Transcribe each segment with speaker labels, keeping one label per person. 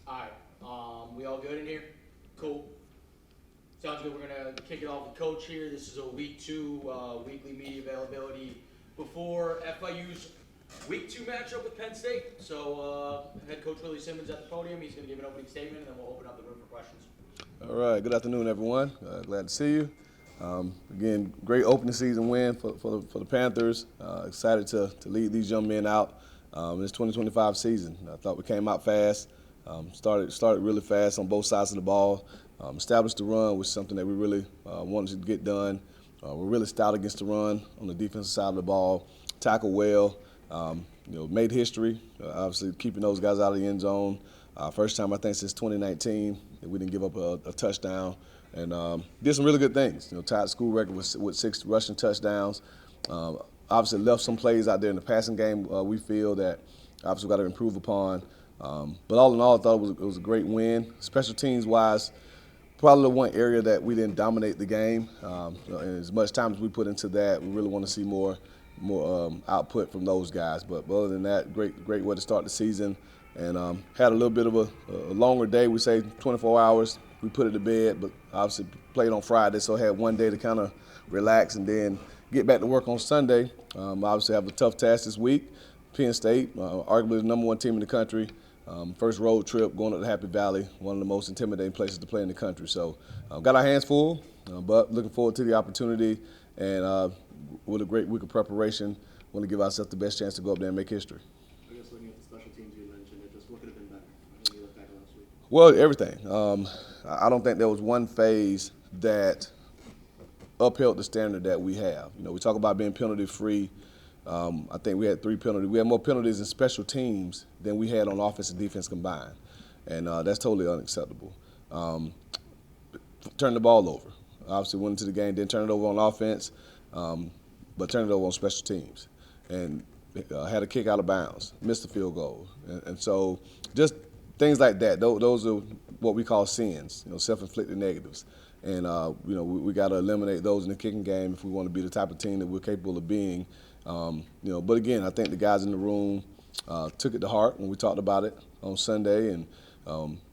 Speaker 1: Alright, we all good in here? Cool. Sounds good. We're gonna kick it off with Coach here. This is a week 2 weekly media availability before FIU's week 2 matchup with Penn State. So head coach Willie Simmons at the podium. He's gonna give an opening statement, and then we'll open up the room for questions.
Speaker 2: All right, good afternoon, everyone. Glad to see you. Again, great opening season win for the Panthers. Excited to lead these young men out in this 2025 season. I thought we came out fast. Started really fast on both sides of the ball. Established the run, which is something that we really wanted to get done. We're really stout against the run on the defensive side of the ball. Tackle well. Made history. Obviously, keeping those guys out of the end zone. First time I think since 2019 that we didn't give up a touchdown, and did some really good things. Tied school record with 6 rushing touchdowns. Obviously, left some plays out there in the passing game. We feel that obviously got to improve upon. But all in all, I thought it was a great win. Special teams wise, probably the one area that we didn't dominate the game. And as much time as we put into that, we really want to see more output from those guys. But other than that, great way to start the season. And had a little bit of a longer day. We say 24 hours. We put it to bed, but obviously played on Friday, so I had one day to kind of relax and then get back to work on Sunday. Obviously have a tough task this week. Penn State, arguably the #1 team in the country. First road trip going up to Happy Valley, one of the most intimidating places to play in the country. So got our hands full, but looking forward to the opportunity. And with a great week of preparation, want to give ourselves the best chance to go up there and make history.
Speaker 3: I guess looking at the special teams you mentioned, what could have been better? I think you look back at last week.
Speaker 2: Well, everything. I don't think there was one phase that upheld the standard that we have. We talk about being penalty-free. I think we had 3 penalties. We had more penalties in special teams than we had on offense and defense combined, and that's totally unacceptable. Turn the ball over. Obviously went into the game, didn't turn it over on offense, but turned it over on special teams. And had a kick out of bounds, missed a field goal. And so just things like that, those are what we call sins, self-inflicted negatives. And, we got to eliminate those in the kicking game if we want to be the type of team that we're capable of being. But again, I think the guys in the room took it to heart when we talked about it on Sunday. And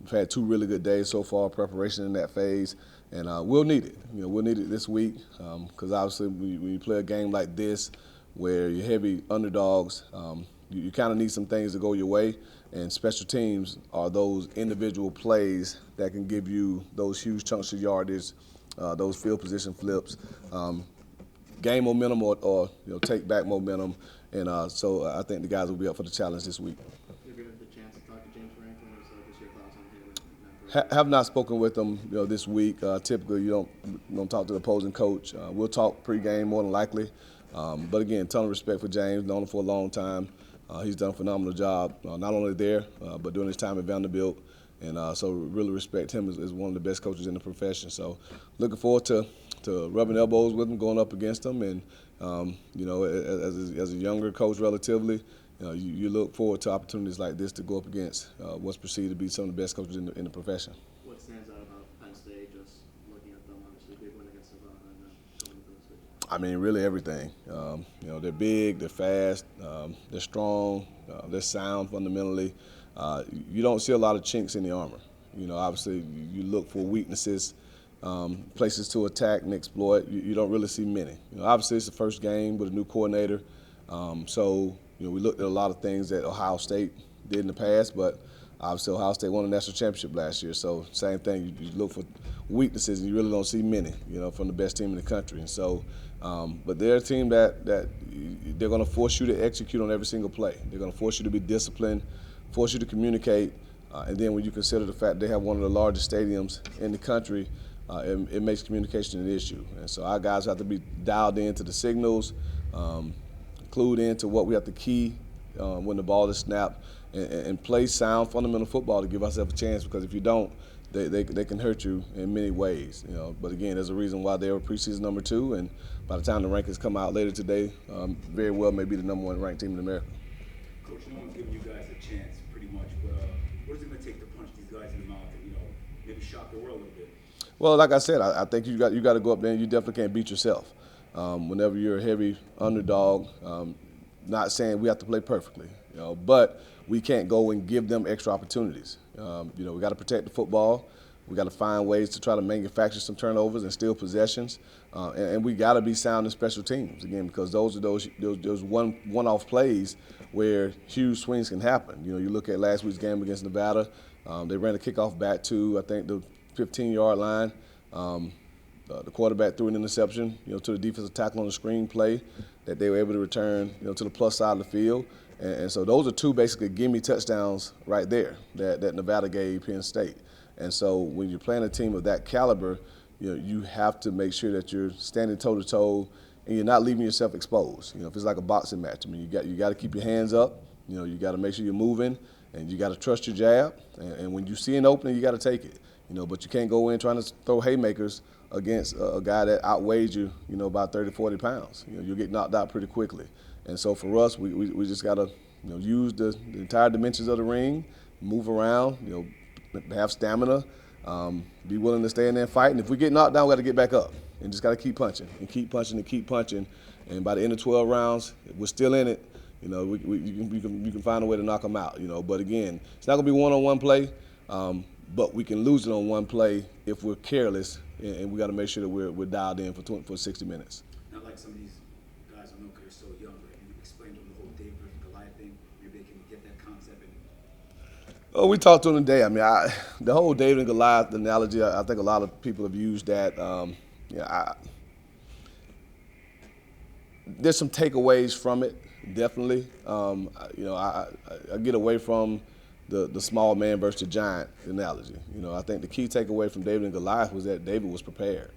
Speaker 2: we've had 2 really good days so far, preparation in that phase. And we'll need it. We'll need it this week because obviously when you play a game like this where you're heavy underdogs, you kind of need some things to go your way. And special teams are those individual plays that can give you those huge chunks of yardage, those field position flips, gain momentum or take back momentum. And so I think the guys will be up for the challenge this week.
Speaker 3: You're given the chance to talk to James Franklin, or just your thoughts on him?
Speaker 2: Have not spoken with them, this week. Typically, you don't talk to the opposing coach. We'll talk pregame more than likely. But again, ton of respect for James. Known him for a long time. He's done a phenomenal job, not only there, but during his time at Vanderbilt. And so really respect him as one of the best coaches in the profession. So looking forward to rubbing elbows with him, going up against him. And, as a younger coach relatively, you look forward to opportunities like this to go up against what's perceived to be some of the best coaches in the profession.
Speaker 3: What stands out about Penn State, just looking at them, obviously big win against Savannah and then going into this week?
Speaker 2: I mean, really everything. They're big, they're fast, they're strong, they're sound fundamentally. You don't see a lot of chinks in the armor. Obviously you look for weaknesses, places to attack and exploit. You don't really see many. Obviously it's the first game with a new coordinator. So we looked at a lot of things that Ohio State did in the past, but obviously Ohio State won the national championship last year. So same thing, you look for weaknesses and you really don't see many, from the best team in the country. And so, but they're a team that they're going to force you to execute on every single play. They're going to force you to be disciplined, force you to communicate. And then when you consider the fact they have one of the largest stadiums in the country, it makes communication an issue. And so our guys have to be dialed into the signals, clued into what we have to key when the ball is snapped, and play sound fundamental football to give ourselves a chance, because if you don't, they can hurt you in many ways. But again, there's a reason why they were preseason #2, and by the time the rankings come out later today, very well may be the #1 ranked team in America.
Speaker 4: Coach, no one's giving you guys a chance, pretty much. But what is it going to take to punch these guys in the mouth and maybe shock the world a little bit?
Speaker 2: Well, like I said, I think you got to go up there and you definitely can't beat yourself. Whenever you're a heavy underdog, not saying we have to play perfectly. But we can't go and give them extra opportunities. We got to protect the football. We got to find ways to try to manufacture some turnovers and steal possessions, and we got to be sound in special teams again, because those are those one-off plays where huge swings can happen. You look at last week's game against Nevada. They ran a kickoff back to, I think, the 15-yard line. The quarterback threw an interception, to the defensive tackle on the screen play that they were able to return, to the plus side of the field. And so those are two basically gimme touchdowns right there that Nevada gave Penn State. And so when you're playing a team of that caliber, you have to make sure that you're standing toe-to-toe and you're not leaving yourself exposed. If it's like a boxing match, you got to keep your hands up. You got to make sure you're moving, and you got to trust your jab. And when you see an opening, you got to take it. But you can't go in trying to throw haymakers against a guy that outweighs you, about 30, 40 pounds. You'll get knocked out pretty quickly. And so for us, we just got to, use the entire dimensions of the ring, move around, have stamina, be willing to stay in there and fight. And if we get knocked down, we got to get back up and just got to keep punching and keep punching and keep punching. And by the end of 12 rounds, if we're still in it, you can find a way to knock them out. But again, it's not going to be one-on-one play, but we can lose it on one play if we're careless, and we got to make sure that we're dialed in for 60 minutes.
Speaker 4: Not like some of these guys I know because they're so young, but you explained to them the whole David versus Goliath thing. Maybe they can get that concept.
Speaker 2: Oh, we talked to them today. The whole David and Goliath analogy, I think a lot of people have used that. There's some takeaways from it, definitely. I get away from the small man versus the giant analogy. I think the key takeaway from David and Goliath was that David was prepared.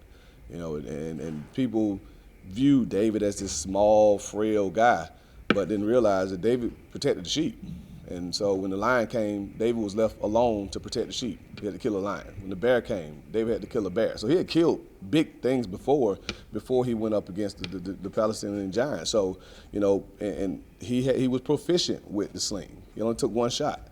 Speaker 2: And people view David as this small, frail guy, but didn't realize that David protected the sheep. And so when the lion came, David was left alone to protect the sheep. He had to kill a lion. When the bear came, David had to kill a bear. So he had killed big things before he went up against the Palestinian giant. So, and he was proficient with the sling. He only took one shot.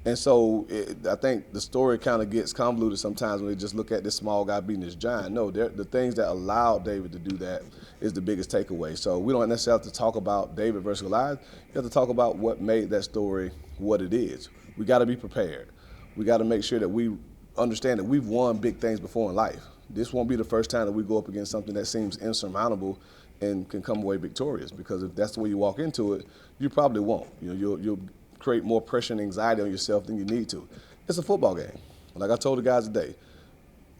Speaker 2: And so I think the story kind of gets convoluted sometimes when they just look at this small guy beating this giant. No, the things that allowed David to do that is the biggest takeaway. So we don't necessarily have to talk about David versus Goliath. You have to talk about what made that story what it is. We got to be prepared. We got to make sure that we understand that we've won big things before in life. This won't be the first time that we go up against something that seems insurmountable and can come away victorious, because if that's the way you walk into it, you probably won't. You'll create more pressure and anxiety on yourself than you need to. It's a football game. Like I told the guys today,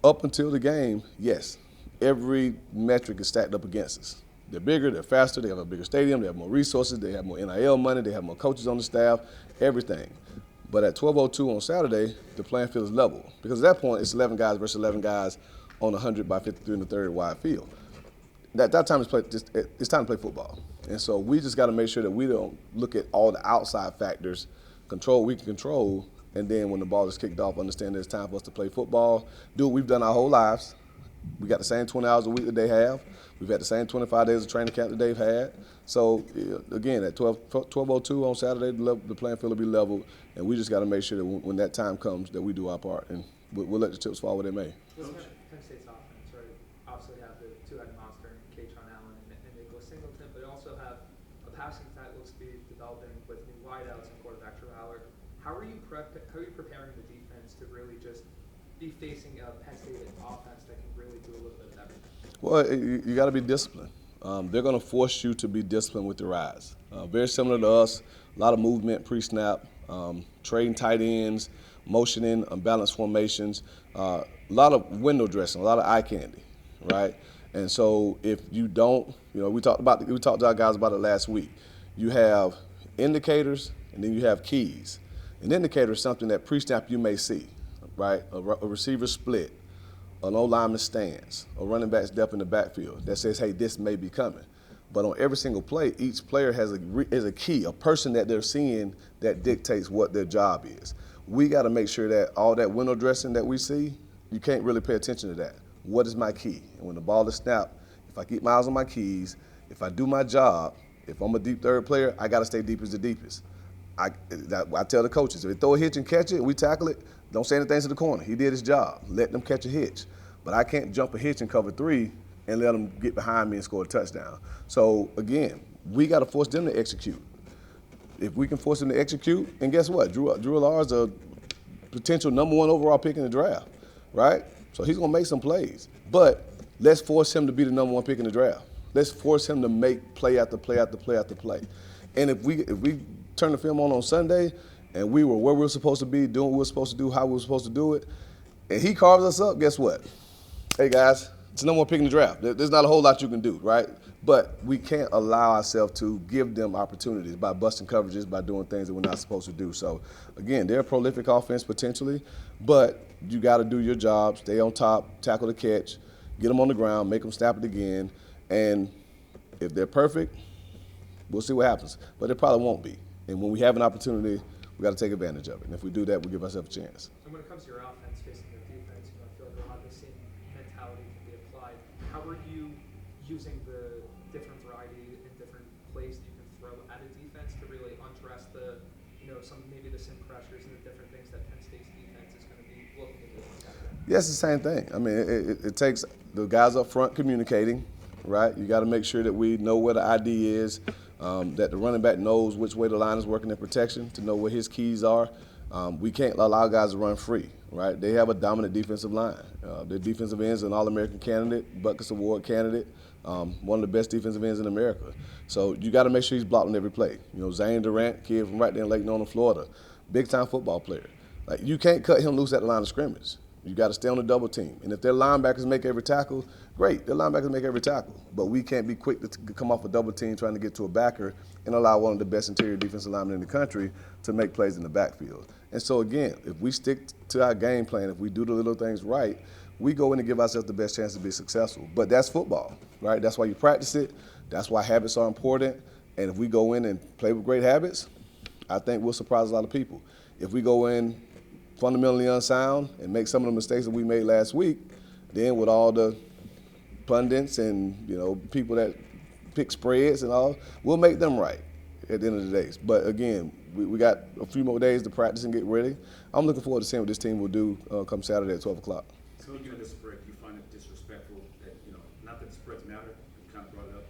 Speaker 2: up until the game, yes, every metric is stacked up against us. They're bigger, they're faster, they have a bigger stadium, they have more resources, they have more NIL money, they have more coaches on the staff, everything. But at 12:02 on Saturday, the playing field is level, because at that point, it's 11 guys versus 11 guys on a 100 by 53 in the third wide field. That time it's time to play football. And so we just got to make sure that we don't look at all the outside factors, control what we can control, and then when the ball is kicked off, understand that it's time for us to play football, do what we've done our whole lives. We got the same 20 hours a week that they have. We've had the same 25 days of training camp that they've had. So, again, at 12:02 on Saturday, the playing field will be leveled, and we just got to make sure that when that time comes that we do our part, and we'll let the chips fall where they may.
Speaker 5: Penn State's offense, right? Obviously have the two-headed monster, Kaytron Allen and Nicholas Singleton, but you also have a passing tackle speed developing with new wideouts and quarterback Drew Howard. How are you preparing the defense to really just be facing a Penn State offense that can really do a little bit of everything?
Speaker 2: Well, you got to be disciplined. They're going to force you to be disciplined with your eyes. Very similar to us, a lot of movement pre-snap, trading tight ends, motioning, unbalanced formations, a lot of window dressing, a lot of eye candy, right? And so if you don't, we talked to our guys about it last week. You have indicators and then you have keys. An indicator is something that pre-snap you may see, right? A receiver split, an O-lineman stance, a running back's depth in the backfield that says, hey, this may be coming. But on every single play, each player is a key, a person that they're seeing that dictates what their job is. We got to make sure that all that window dressing that we see, you can't really pay attention to that. What is my key? And when the ball is snapped, if I keep my eyes on my keys, if I do my job, if I'm a deep third player, I got to stay deep as the deepest. I tell the coaches, if they throw a hitch and catch it, we tackle it, don't say anything to the corner. He did his job. Let them catch a hitch. But I can't jump a hitch and cover three and let them get behind me and score a touchdown. So, again, we got to force them to execute. if we can force him to execute, and guess what? Drew Allar's a potential #1 overall pick in the draft, right? So he's gonna make some plays. But let's force him to be the #1 pick in the draft. Let's force him to make play after play after play after play. And if we turn the film on Sunday and we were where we were supposed to be, doing what we were supposed to do, how we were supposed to do it, and he carves us up, guess what? Hey guys, it's the #1 pick in the draft. There's not a whole lot you can do, right? But we can't allow ourselves to give them opportunities by busting coverages, by doing things that we're not supposed to do. So again, they're a prolific offense potentially, but you got to do your job, stay on top, tackle the catch, get them on the ground, make them snap it again, and if they're perfect, we'll see what happens. But it probably won't be. And when we have an opportunity, we got to take advantage of it. And if we do that, we give ourselves a chance.
Speaker 5: And when it comes to your offense facing the defense, I feel like a lot of the same mentality can be applied. How are you using the different variety and different plays that you can throw at a defense to really undress the, maybe the sim pressures and the different things that Penn State's defense is going to be looking to do on Saturday?
Speaker 2: Yes, it's the same thing. I mean, it takes the guys up front communicating, right? You got to make sure that we know where the ID is, that the running back knows which way the line is working in protection, to know where his keys are. We can't allow guys to run free, right? They have a dominant defensive line. Their defensive ends an All-American candidate, Butkus Award candidate, one of the best defensive ends in America. So you got to make sure he's blocked on every play. Zane Durant, kid from right there in Lake Nona, Florida, big-time football player. Like, you can't cut him loose at the line of scrimmage. You got to stay on the double team. And if their linebackers make every tackle, great. Their linebackers make every tackle. But we can't be quick to come off a double team trying to get to a backer and allow one of the best interior defensive linemen in the country to make plays in the backfield. And so, again, if we stick to our game plan, if we do the little things right, we go in and give ourselves the best chance to be successful. But that's football, right? That's why you practice it. That's why habits are important. And if we go in and play with great habits, I think we'll surprise a lot of people. If we go in fundamentally unsound and make some of the mistakes that we made last week, then with all the pundits and people that pick spreads and all, we'll make them right at the end of the day. But again, we got a few more days to practice and get ready. I'm looking forward to seeing what this team will do come Saturday at 12 o'clock.
Speaker 4: So looking at the spread, do you find it disrespectful that, not that the spreads matter, you kind of brought it up,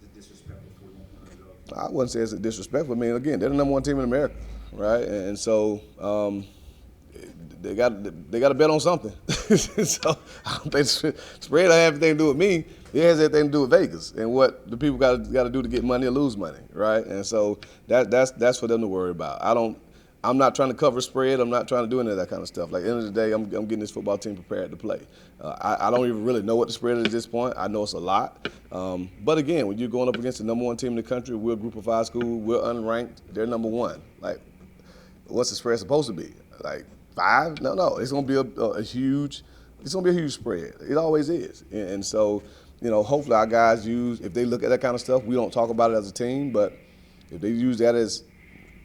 Speaker 4: is it disrespectful for them?
Speaker 2: I wouldn't say it's disrespectful. I mean, again, they're the #1 team in America, right? And so they got to bet on something. So I don't think spread don't have anything to do with me. It has everything to do with Vegas and what the people got to do to get money or lose money, right? And so that's for them to worry about. I'm not trying to cover spread. I'm not trying to do any of that kind of stuff. Like, at the end of the day, I'm getting this football team prepared to play. I don't even really know what the spread is at this point. I know it's a lot. But again, when you're going up against the #1 team in the country, we're a Group of 5 school, we're unranked, they're #1. Like, what's the spread supposed to be? Like 5? No. It's going to be a huge spread. It always is. And so, hopefully our guys if they look at that kind of stuff, we don't talk about it as a team, but if they use that as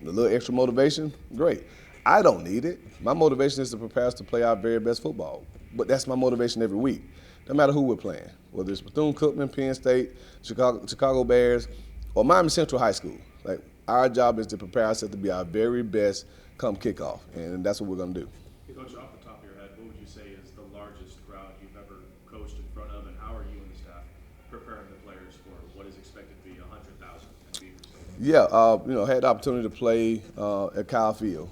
Speaker 2: a little extra motivation, great. I don't need it. My motivation is to prepare us to play our very best football. But that's my motivation every week, no matter who we're playing, whether it's Bethune-Cookman, Penn State, Chicago Bears, or Miami Central High School. Like, our job is to prepare ourselves to be our very best come kickoff, and that's what we're going to do.
Speaker 6: Hey, Coach, off the top of your head, what would you say is the largest crowd you've ever coached in front of, and how are you and the staff preparing the players for what is expected to be 100,000 at Beaver Stadium?
Speaker 2: Yeah, had the opportunity to play at Kyle Field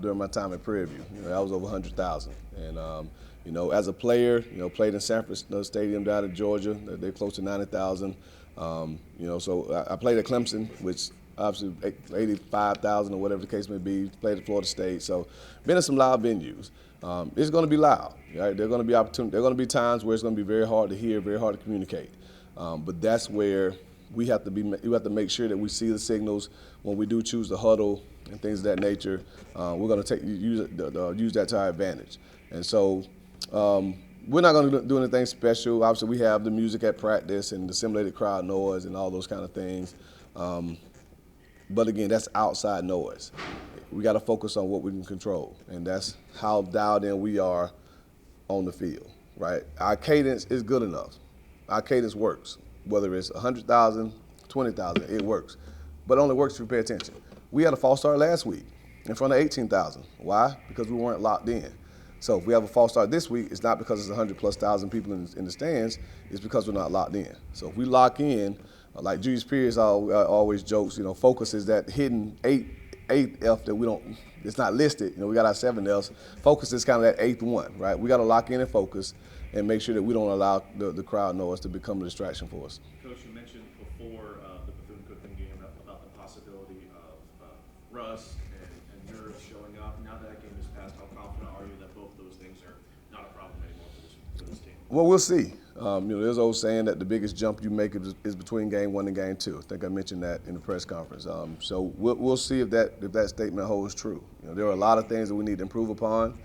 Speaker 2: during my time at Prairie View. That was over 100,000. And, as a player, played in Sanford Stadium down in Georgia. They're close to 90,000. So I played at Clemson, which obviously 85,000 or whatever the case may be. Played at Florida State. So been in some loud venues. It's going to be loud. Right? There are going to be times where it's going to be very hard to hear, very hard to communicate. But that's where we have to make sure that we see the signals when we do choose to huddle and things of that nature. We're going to use that to our advantage. And so we're not going to do anything special. Obviously, we have the music at practice and the simulated crowd noise and all those kind of things. But again, that's outside noise. We got to focus on what we can control, and that's how dialed in we are on the field, right? Our cadence is good enough. Our cadence works. Whether it's 100,000, 20,000, it works. But it only works if you pay attention. We had a false start last week in front of 18,000. Why? Because we weren't locked in. So if we have a false start this week, it's not because it's 100,000+ people in the stands. It's because we're not locked in. So if we lock in, like Julius Pierce always jokes, focus is that hidden eighth F that we don't, it's not listed. We got our 7 Fs. Focus is kind of that 8th one, right? We got to lock in and focus and make sure that we don't allow the crowd noise to become a distraction for us.
Speaker 6: Coach, you mentioned before the Bethune-Cookman game about the possibility of rust and nerves showing up. Now that game is passed, how confident are you that both those things are not a problem anymore for this team?
Speaker 2: Well, we'll see. There's an old saying that the biggest jump you make is between game 1 and game 2. I think I mentioned that in the press conference. So we'll see if that statement holds true. There are a lot of things that we need to improve upon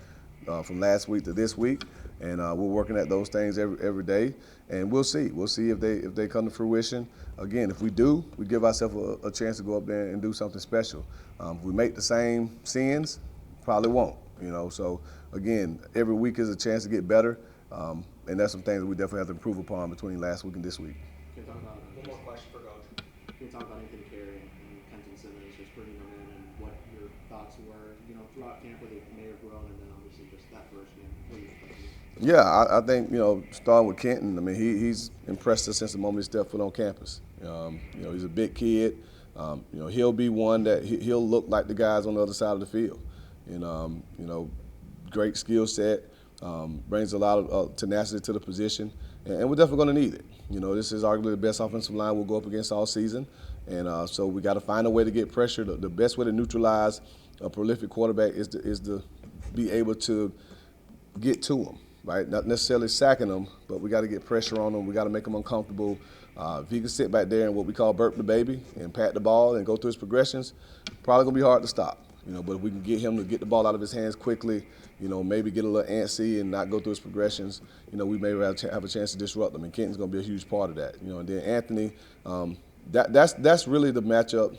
Speaker 2: from last week to this week, and we're working at those things every day. And we'll see. We'll see if they come to fruition. Again, if we do, we give ourselves a chance to go up there and do something special. If we make the same sins, probably won't. So again, every week is a chance to get better. And that's some things that we definitely have to improve upon between last week and this week.
Speaker 3: Can you talk about
Speaker 1: One more question for Coach.
Speaker 3: Can you talk about Anthony Carrie and Kenton Simmons, just bringing them in, and what your thoughts were, throughout camp, where they may have grown, and then obviously just that first game, what you expected?
Speaker 2: Yeah, I think, starting with Kenton, he's impressed us since the moment he stepped foot on campus. He's a big kid. He'll be one that he'll look like the guys on the other side of the field. Great skill set. Brings a lot of tenacity to the position, and we're definitely going to need it. This is arguably the best offensive line we'll go up against all season, and so we got to find a way to get pressure. The best way to neutralize a prolific quarterback is to be able to get to him, right? Not necessarily sacking him, but we got to get pressure on him. We got to make him uncomfortable. If he can sit back there and what we call burp the baby and pat the ball and go through his progressions, probably going to be hard to stop. But if we can get him to get the ball out of his hands quickly, maybe get a little antsy and not go through his progressions, we may have a chance to disrupt them. And Kenton's going to be a huge part of that. And then Anthony, that's really the matchup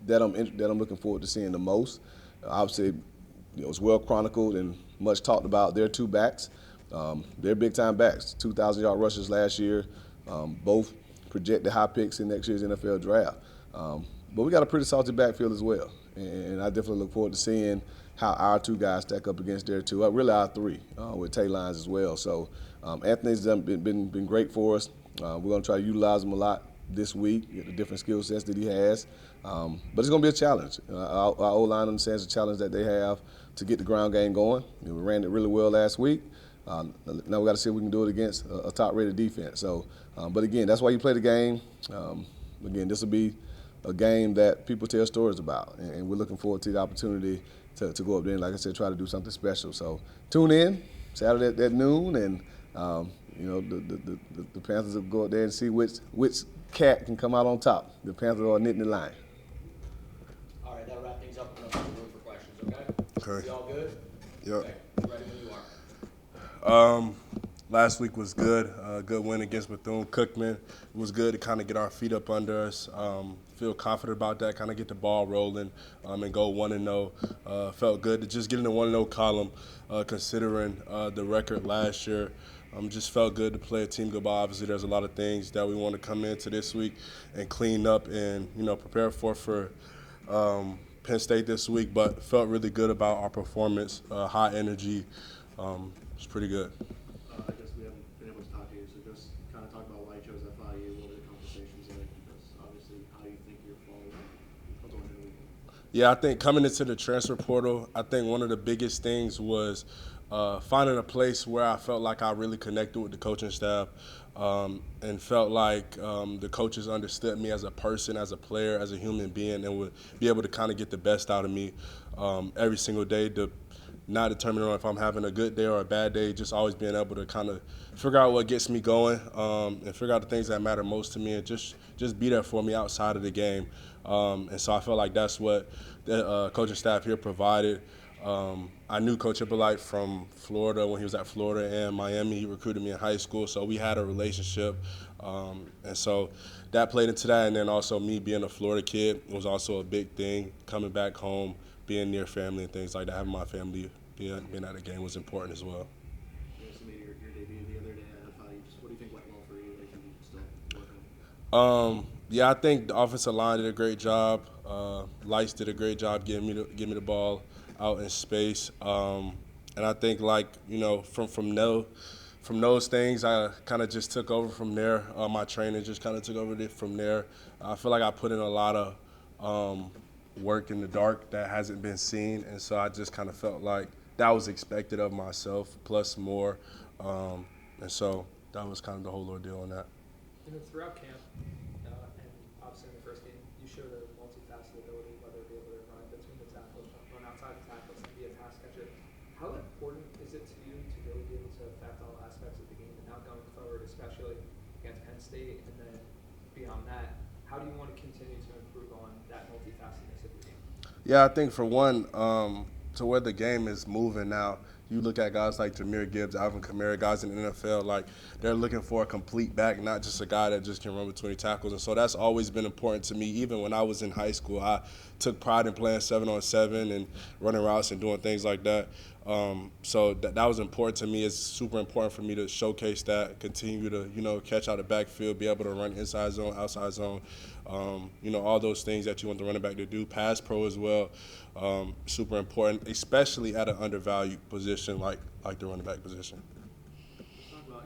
Speaker 2: that I'm looking forward to seeing the most. Obviously, it's well chronicled and much talked about. They're 2 backs. They're big-time backs. 2,000-yard rushers last year. Both projected high picks in next year's NFL draft. But we got a pretty salty backfield as well. And I definitely look forward to seeing how our 2 guys stack up against their 2, really our 3, with Tay Lines as well. So Anthony's been great for us. We're going to try to utilize him a lot this week, get the different skill sets that he has. But it's going to be a challenge. Our O-line understands the challenge that they have to get the ground game going. We ran it really well last week. Now we got to see if we can do it against a top-rated defense. So, but again, that's why you play the game. Again, this will be a game that people tell stories about, and we're looking forward to the opportunity to go up there and, like I said, try to do something special. So tune in Saturday at noon, and the Panthers will go up there and see which cat can come out on top. The Panthers are knitting the line.
Speaker 1: All right, that'll wrap things up. Enough room for questions, okay?
Speaker 7: Okay.
Speaker 1: We all good?
Speaker 7: Yep.
Speaker 1: Okay, ready when you are.
Speaker 7: Last week was good. Good win against Bethune-Cookman. It was good to kind of get our feet up under us. Feel confident about that, kind of get the ball rolling and go 1-0. Felt good to just get in the 1-0 column considering the record last year. Just felt good to play a team goodbye. Obviously, there's a lot of things that we want to come into this week and clean up and, prepare for Penn State this week, but felt really good about our performance, high energy. It's pretty good.
Speaker 3: I guess we haven't been able to talk to you, so just kind of talk about why you chose FIU, what were the conversations like, because obviously how you think your fall will go into the weekend.
Speaker 7: Yeah, I think coming into the transfer portal, I think one of the biggest things was finding a place where I felt like I really connected with the coaching staff and felt like the coaches understood me as a person, as a player, as a human being, and would be able to kind of get the best out of me every single day, not determining if I'm having a good day or a bad day, just always being able to kind of figure out what gets me going and figure out the things that matter most to me and just be there for me outside of the game. And so I felt like that's what the coaching staff here provided. I knew Coach Hippolyte from Florida when he was at Florida and Miami. He recruited me in high school, so we had a relationship. And so that played into that. And then also me being a Florida kid was also a big thing, coming back home, being near family and things like that. Having my family being at the game was important as well.
Speaker 3: You also made your debut the other day at FIU. Just what do you think went well for you that you can still work on?
Speaker 7: Yeah, I think the offensive line did a great job. Lights did a great job getting me the ball out in space. And I think, from from those things, I kind of just took over from there. My trainer just kind of took over it from there. I feel like I put in a lot of work in the dark that hasn't been seen, and so I just kind of felt like that was expected of myself, plus more. And so that was kind of the whole ordeal on that.
Speaker 5: Throughout camp, and obviously in the first game, you showed a multifaceted ability, whether it be able to run between the tackles, run outside the tackles, and be a pass catcher. How important is it to you to really be able to affect all aspects of the game, and now going forward, especially against Penn State, and then beyond that, how do you want to continue to improve on that multifacetedness of your game?
Speaker 7: Yeah, I think for one, to where the game is moving now, you look at guys like Jahmyr Gibbs, Alvin Kamara, guys in the NFL, like they're looking for a complete back, not just a guy that just can run between tackles. And so that's always been important to me. Even when I was in high school, I took pride in playing 7-on-7 and running routes and doing things like that. So that was important to me. It's super important for me to showcase that, continue to, catch out the backfield, be able to run inside zone, outside zone, all those things that you want the running back to do. Pass pro as well, super important, especially at an undervalued position like the running back position.
Speaker 3: Let's talk about,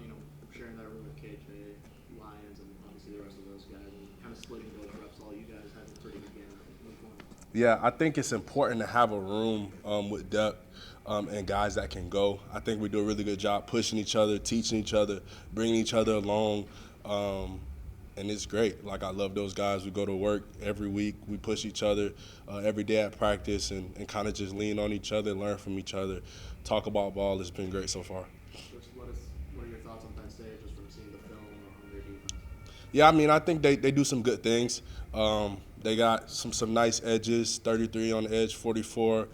Speaker 3: sharing that room with KJ, Lions, and obviously the rest of those guys, and kind of splitting those reps. All you guys had a pretty good game in week one.
Speaker 7: Yeah, I think it's important to have a room with depth and guys that can go. I think we do a really good job pushing each other, teaching each other, bringing each other along, and it's great. Like, I love those guys. We go to work every week. We push each other every day at practice and kind of just lean on each other, learn from each other, talk about ball. It's been great so far.
Speaker 3: What are your thoughts on Penn State, just from seeing the film on their defense?
Speaker 7: Yeah, I mean, I think they do some good things. They got some nice edges, 33 on the edge, 44.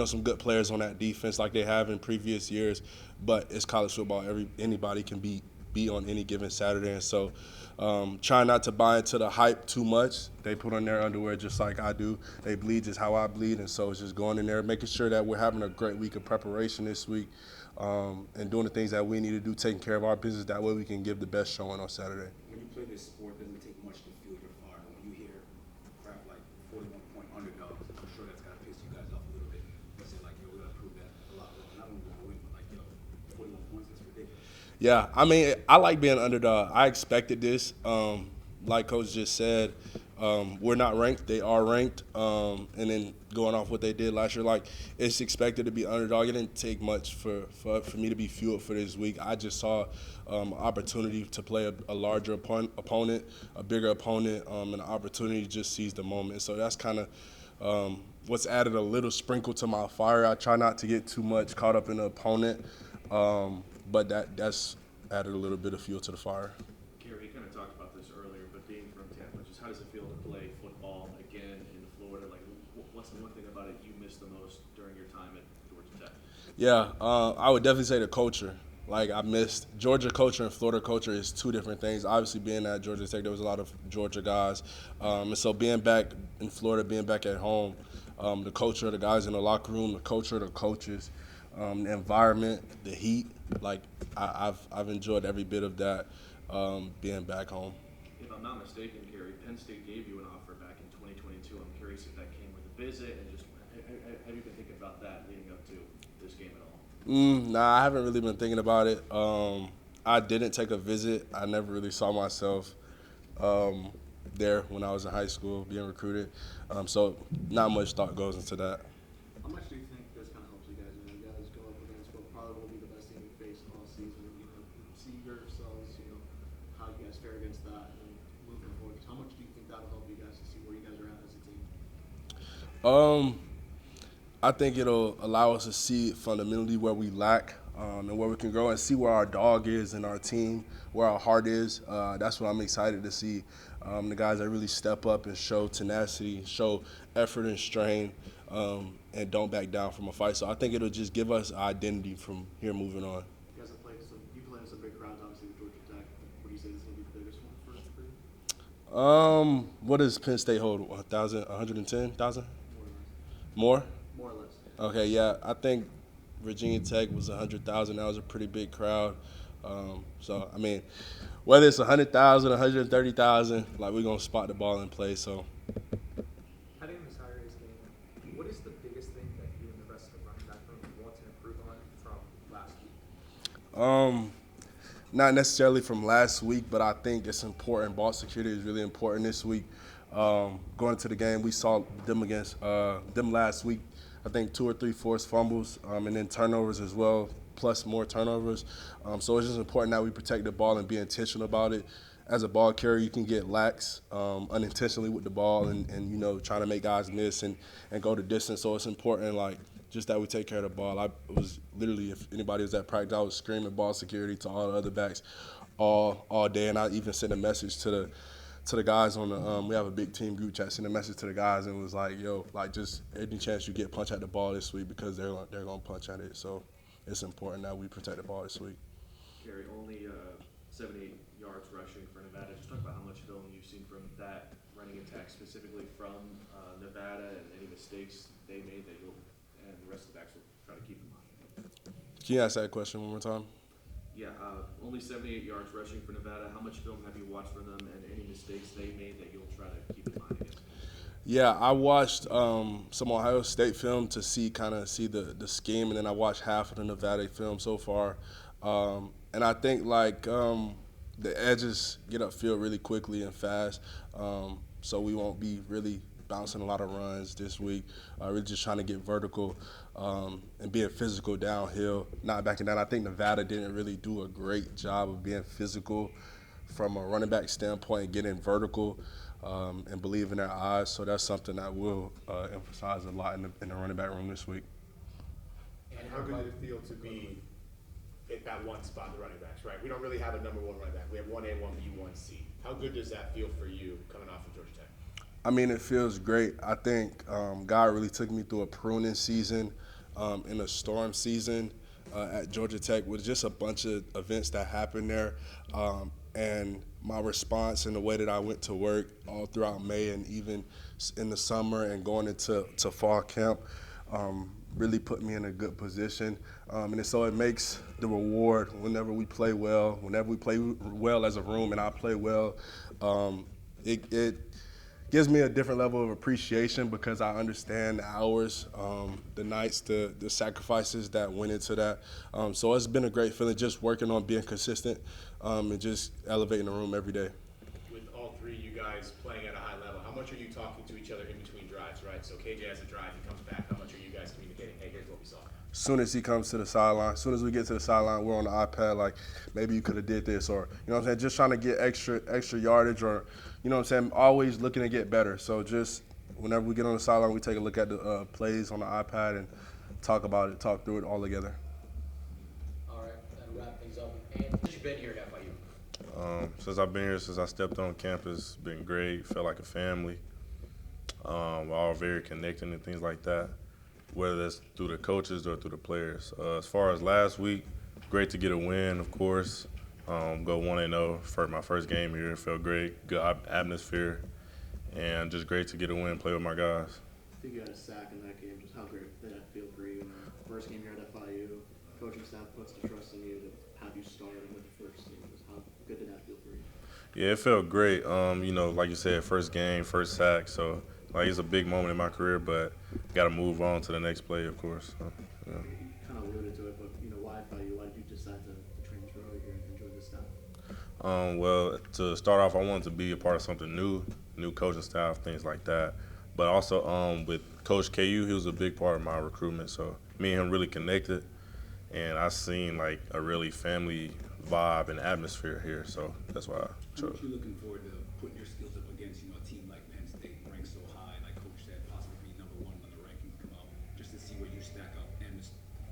Speaker 7: Some good players on that defense like they have in previous years. But it's college football. Anybody can be on any given Saturday. And so try not to buy into the hype too much. They put on their underwear just like I do. They bleed just how I bleed. And so it's just going in there, making sure that we're having a great week of preparation this week and doing the things that we need to do, taking care of our business. That way we can give the best showing on Saturday.
Speaker 4: When you play this sport, it doesn't take much to feel your fire. When you hear crap like 41-point underdogs, I'm sure that's got to piss you guys off a little bit. You say, like, we got to prove that a lot. Not only going to win, but, 41 points, that's ridiculous.
Speaker 7: Yeah, I mean, I like being an underdog. I expected this. Like Coach just said, we're not ranked. They are ranked. And then going off what they did last year, like, it's expected to be underdog. It didn't take much for me to be fueled for this week. I just saw an opportunity to play a larger opponent, a bigger opponent, and an opportunity to just seize the moment. So that's kind of what's added a little sprinkle to my fire. I try not to get too much caught up in the opponent, but that's added a little bit of fuel to the fire.
Speaker 6: Carrie, you kind of talked about this earlier, but being from Tampa, just how does it feel to play football again in Florida? Like, what's the one thing about it you missed the most during your time at Georgia Tech?
Speaker 7: Yeah, I would definitely say the culture. Like, I missed Georgia culture and Florida culture is two different things. Obviously, being at Georgia Tech, there was a lot of Georgia guys. And so being back in Florida, being back at home, the culture of the guys in the locker room, the culture of the coaches, the environment, the heat, like, I've enjoyed every bit of that being back home.
Speaker 6: If I'm not mistaken, Carrie, Penn State gave you an offer back in 2022. I'm curious if that came with a visit, and just have you been thinking about that leading up to this game at all?
Speaker 7: Nah, I haven't really been thinking about it. I didn't take a visit. I never really saw myself there when I was in high school being recruited. So not much thought goes into that.
Speaker 3: How much do you think this kind of helps you guys? You guys go up against what probably will be the best team you face all season. See yourselves, how you guys fare against that, and then moving forward. How much do you think that'll help you guys to see where you guys are at as a team?
Speaker 7: I think it'll allow us to see fundamentally where we lack and where we can grow and see where our dog is in our team, where our heart is. That's what I'm excited to see. The guys that really step up and show tenacity, show effort and strain, and don't back down from a fight. So I think it'll just give us identity from here moving on.
Speaker 3: You guys have played in some big crowds, obviously, with Georgia Tech. What do you say is going to be the biggest one for you?
Speaker 7: What does Penn State hold? 110,000?
Speaker 3: More or less.
Speaker 7: More?
Speaker 3: More or less.
Speaker 7: Okay, yeah. I think Virginia Tech was 100,000. That was a pretty big crowd. So, I mean, whether it's 100,000, 130,000, like, we're going to spot the ball in play. So,
Speaker 5: Heading into Saturday's game, what is the biggest thing that you and the rest of the running back room want to improve on from last week?
Speaker 7: Not necessarily from last week, but I think it's important. Ball security is really important this week. Going into the game, we saw them against them last week. I think 2 or 3 forced fumbles and then turnovers as well, plus more turnovers. So it's just important that we protect the ball and be intentional about it. As a ball carrier, you can get lax unintentionally with the ball and trying to make guys miss and go the distance. So it's important, just that we take care of the ball. I was literally, if anybody was at practice, I was screaming ball security to all the other backs all day, and I even sent a message to the guys on the we have a big team group chat, sent a message to the guys and was like, yo, just any chance you get, punch at the ball this week because they're gonna punch at it. So it's important that we protect the ball this week.
Speaker 6: Carrie, only 78 yards rushing for Nevada. Just talk about how much film you've seen from that running attack, specifically from Nevada, and any mistakes they made that you'll and the rest of the backs will try to keep in mind.
Speaker 7: Can you ask that question one more time?
Speaker 6: Yeah, only 78 yards rushing for Nevada. How much film have you watched from them, and any mistakes they made that you'll try to keep in mind against them?
Speaker 7: Yeah, I watched some Ohio State film to see the scheme, and then I watched half of the Nevada film so far. And I think the edges get upfield really quickly and fast, so we won't be really bouncing a lot of runs this week. Really just trying to get vertical and being physical downhill, not backing down. I think Nevada didn't really do a great job of being physical from a running back standpoint, getting vertical and believe in their eyes. So that's something that we'll emphasize a lot in the running back room this week.
Speaker 8: And how good did it feel to be at that one spot, the running backs, right? We don't really have a number one running back. We have 1A, 1B, 1C. How good does that feel for you coming off of Georgia Tech?
Speaker 7: I mean, it feels great. I think God really took me through a pruning season and a storm season at Georgia Tech with just a bunch of events that happened there. And my response and the way that I went to work all throughout May and even in the summer and going into fall camp really put me in a good position. And so it makes the reward whenever we play well as a room and I play well, it gives me a different level of appreciation because I understand the hours, the nights, the sacrifices that went into that. So it's been a great feeling just working on being consistent and just elevating the room every day.
Speaker 8: With all three you guys playing at a high level, how much are you talking to each other in between drives, right? So KJ has a drive, he comes back. How much are you guys communicating? Hey, here's what we saw.
Speaker 7: As soon as he comes to the sideline, as soon as we get to the sideline, we're on the iPad, maybe you could have did this, or, you know what I'm saying, just trying to get extra yardage, or, you know what I'm saying, always looking to get better. So just whenever we get on the sideline, we take a look at the plays on the iPad and talk about it, talk through it all together.
Speaker 1: All right, that'll wrap things up. And since you've been here at FIU?
Speaker 9: Since I've been here, since I stepped on campus, it's been great. Felt like a family. We're all very connected and things like that, whether that's through the coaches or through the players. As far as last week, great to get a win, of course. Go 1-0 for my first game here. It felt great, good atmosphere, and just great to get a win, play with my guys.
Speaker 3: I think you had a sack in that game. Just how great did that feel for you? First game here at FIU, coaching staff puts the trust in you to have you start with the first team. Just how good did that feel for you?
Speaker 9: Yeah, it felt great. Like you said, first game, first sack, so it's a big moment in my career, but got to move on to the next play, of course. So, yeah.
Speaker 3: You kind of alluded to it, but why FIU? Why did you decide to transfer over here and join this staff?
Speaker 9: Well, to start off, I wanted to be a part of something new coaching staff, things like that. But also with Coach KU, he was a big part of my recruitment. So me and him really connected, and I seen a really family vibe and atmosphere here. So that's why I chose.
Speaker 4: Are you looking forward to putting your skills up against a team like Penn State, ranked so high, like Coach said, possibly be #1 when the rankings come out, just to see where you stack up and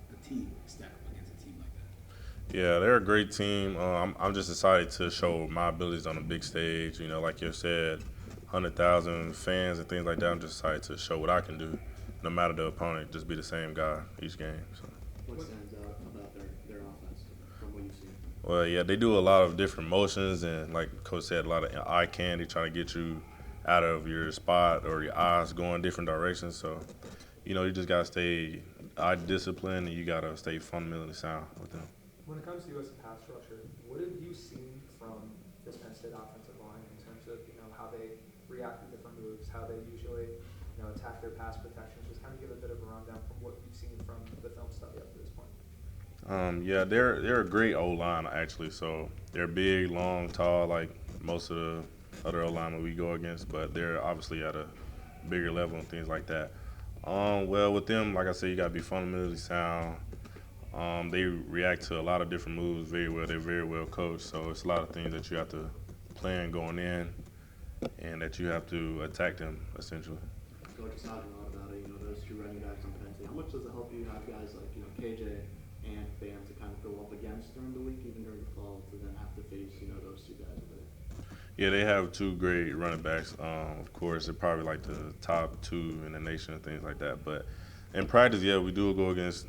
Speaker 4: the team stack up against a team like that?
Speaker 9: Yeah, they're a great team. I'm just excited to show my abilities on a big stage. Like you said, 100,000 fans and things like that. I'm just excited to show what I can do, no matter the opponent. Just be the same guy each game. So.
Speaker 3: What stands out about their offense from what you've seen?
Speaker 9: Well, yeah, they do a lot of different motions, and like Coach said, a lot of eye candy, trying to get you out of your spot or your eyes going different directions. So, you just gotta stay eye disciplined, and you gotta stay fundamentally sound with them.
Speaker 5: When it comes to U.S. pass rusher, what have you seen from this Penn State offensive line in terms of how they react to different moves, how they usually attack their pass protections? Just kind of give a bit of a rundown from what you've seen from the film study up to this point.
Speaker 9: Yeah, they're a great O-line actually. So they're big, long, tall, like most of the other O-linemen we go against, but they're obviously at a bigger level and things like that. Well, with them, like I said, you gotta be fundamentally sound. They react to a lot of different moves very well. They're very well coached, so it's a lot of things that you have to plan going in, and that you have to attack them essentially.
Speaker 3: Coach is talking a lot about it, those two running backs on Penn State. How much does it help you have guys like, KJ and Bam to kind of go up against during the week, even during the fall, to then have to face, those two guys over there?
Speaker 9: Yeah, they have two great running backs. Of course, they're probably like the top two in the nation and things like that. But in practice, yeah, we do go against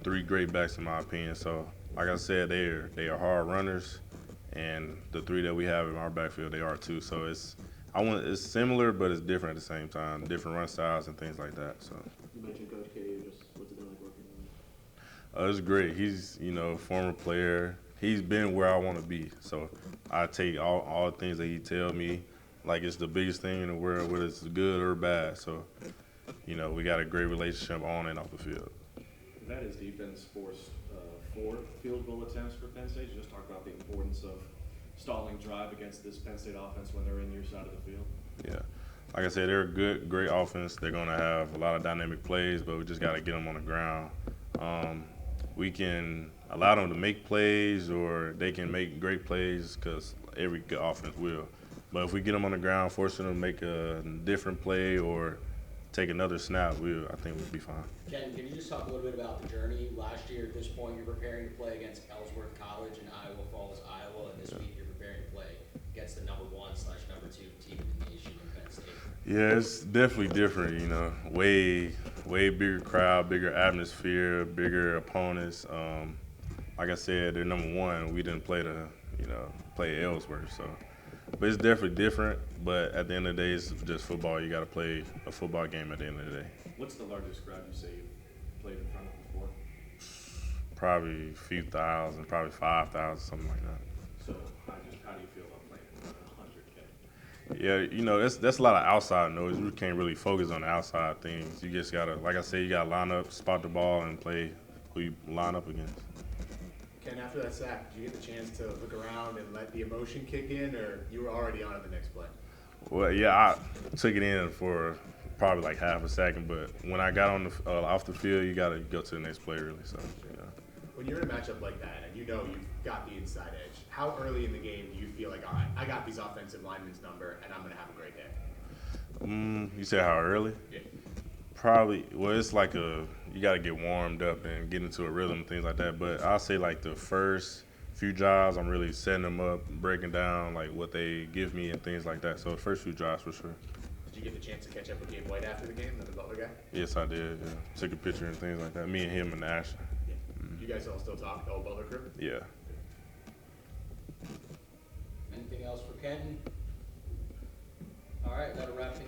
Speaker 9: three great backs in my opinion. So, like I said, they are hard runners, and the three that we have in our backfield, they are too. So it's similar, but it's different at the same time. Different run styles and things like that. So.
Speaker 3: You mentioned Coach K. What's it been like working with him?
Speaker 9: It's great. He's former player. He's been where I want to be. So I take all the things that he tell me like it's the biggest thing in the world, whether it's good or bad. So, we got a great relationship on and off the field.
Speaker 6: That is defense forced 4 field goal attempts for Penn State. You just talked about the importance of stalling drive against this Penn State offense when they're in your side of the field.
Speaker 9: Yeah. Like I said, they're a great offense. They're going to have a lot of dynamic plays, but we just got to get them on the ground. We can allow them to make plays, or they can make great plays, because every good offense will. But if we get them on the ground, forcing them to make a different play or take another snap, I think we'll be fine.
Speaker 1: Ken, can you just talk a little bit about the journey? Last year at this point, you're preparing to play against Ellsworth College in Iowa Falls, Iowa, and this week you're preparing to play against the number 1/number 2 team in the nation in Penn State.
Speaker 9: Yeah, it's definitely different, way bigger crowd, bigger atmosphere, bigger opponents. Like I said, they're number 1. We didn't play play Ellsworth, so. But it's definitely different, but at the end of the day, it's just football. You got to play a football game at the end of the day.
Speaker 6: What's the largest crowd you say you've played in front of before?
Speaker 9: Probably a few thousand, probably 5,000, something like that.
Speaker 6: So how do you feel about playing in front of 100K?
Speaker 9: Yeah, that's a lot of outside noise. You can't really focus on the outside things. You just got to, like I said, you got to line up, spot the ball, and play who you line up against.
Speaker 8: Ken, after that sack, did you get the chance to look around and let the emotion kick in, or you were already on to the next play?
Speaker 9: Well, yeah, I took it in for probably like half a second, but when I got on off the field, you got to go to the next play, really. So,
Speaker 8: When you're in a matchup like that, and you've got the inside edge, how early in the game do you feel like, all right, I got these offensive linemen's number, and I'm going to have a great day?
Speaker 9: You said how early?
Speaker 8: Yeah.
Speaker 9: Probably, well, it's like you got to get warmed up and get into a rhythm and things like that. But I'll say like the first few drives, I'm really setting them up, breaking down like what they give me and things like that. So the first few drives for sure.
Speaker 8: Did you get the chance to catch up with Gabe White after the game, the Butler guy?
Speaker 9: Yes, I did. Yeah. Took a picture and things like that. Me and him and Ash.
Speaker 8: Yeah. You guys all still talk, the whole Butler crew?
Speaker 9: Yeah.
Speaker 1: Anything else for Kenton?